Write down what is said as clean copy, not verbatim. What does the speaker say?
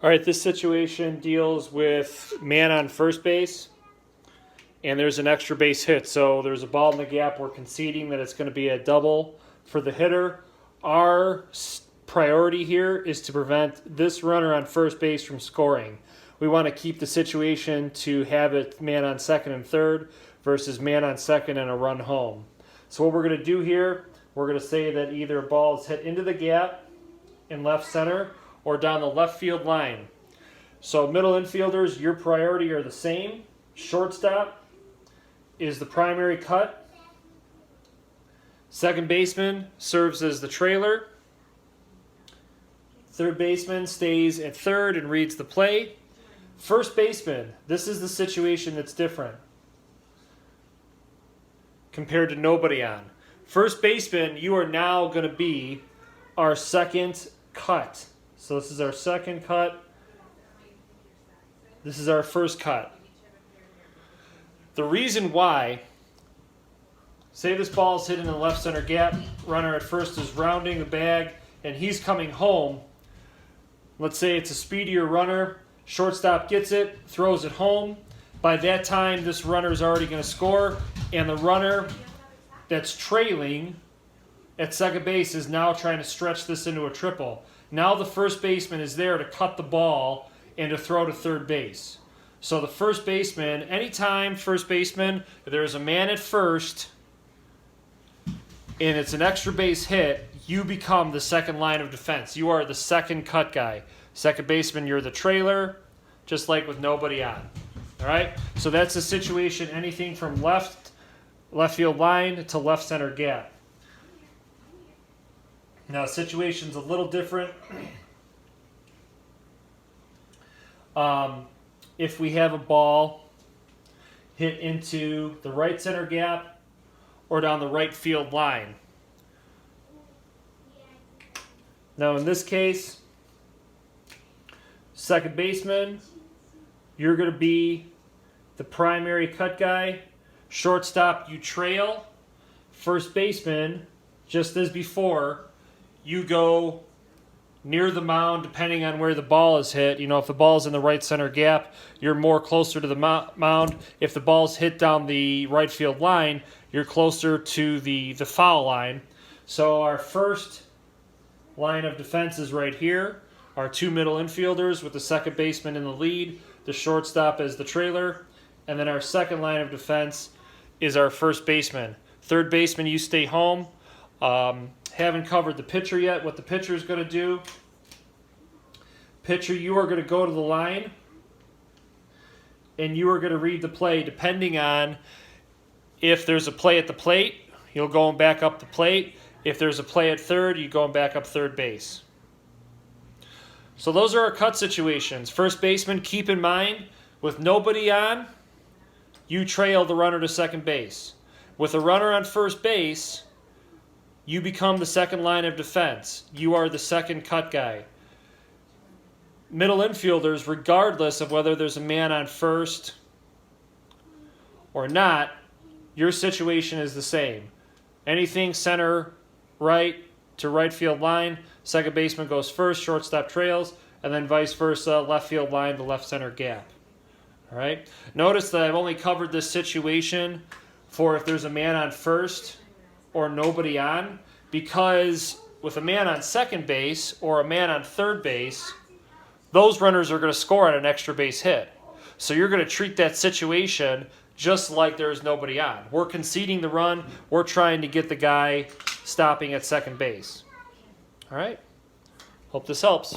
All right, this situation deals with man on first base, and there's an extra base hit. So there's a ball in the gap. We're conceding that it's going to be a double for the hitter. Our priority here is to prevent this runner on first base from scoring. We want to keep the situation to have it man on second and third versus man on second and a run home. So what we're going to do here, we're going to say that either a ball is hit into the gap in left center or down the left field line. So middle infielders, your priority are the same. Shortstop is the primary cut. Second baseman serves as the trailer. Third baseman stays at third and reads the play. First baseman, this is the situation that's different compared to nobody on. First baseman, you are now going to be our second cut. So this is our second cut. This is our first cut. The reason why, say this ball is hit in the left center gap, runner at first is rounding the bag, and he's coming home. Let's say it's a speedier runner. Shortstop gets it, throws it home. By that time, this runner is already going to score, and the runner that's trailing at second base is now trying to stretch this into a triple. Now the first baseman is there to cut the ball and to throw to third base. So the first baseman, anytime first baseman, if there's a man at first and it's an extra base hit, you become the second line of defense. You are the second cut guy. Second baseman, you're the trailer, just like with nobody on. All right? So that's the situation, anything from left field line to left center gap. Now, the situation's a little different. If we have a ball hit into the right center gap or down the right field line. Now, in this case, second baseman, you're going to be the primary cut guy. Shortstop, you trail. First baseman, just as before, you go near the mound depending on where the ball is hit. You know, if the ball's in the right center gap, you're more closer to the mound. If the ball's hit down the right field line, you're closer to the foul line. So our first line of defense is right here. Our two middle infielders with the second baseman in the lead, the shortstop as the trailer, and then our second line of defense is our first baseman. Third baseman, you stay home. Haven't covered the pitcher yet. What the pitcher is going to do, pitcher, you are going to go to the line and you are going to read the play depending on if there's a play at the plate, you'll go back up the plate. If there's a play at third, you're going back up third base. So those are our cut situations. First baseman, keep in mind, with nobody on, you trail the runner to second base. With a runner on first base, you become the second line of defense. You are the second cut guy. Middle infielders, regardless of whether there's a man on first or not, your situation is the same. Anything center right to right field line, second baseman goes first, shortstop trails, and then vice versa, left field line to left center gap. All right? Notice that I've only covered this situation for if there's a man on first or nobody on, because with a man on second base or a man on third base, those runners are going to score on an extra base hit. So you're going to treat that situation just like there's nobody on. We're conceding the run. We're trying to get the guy stopping at second base. All right? Hope this helps.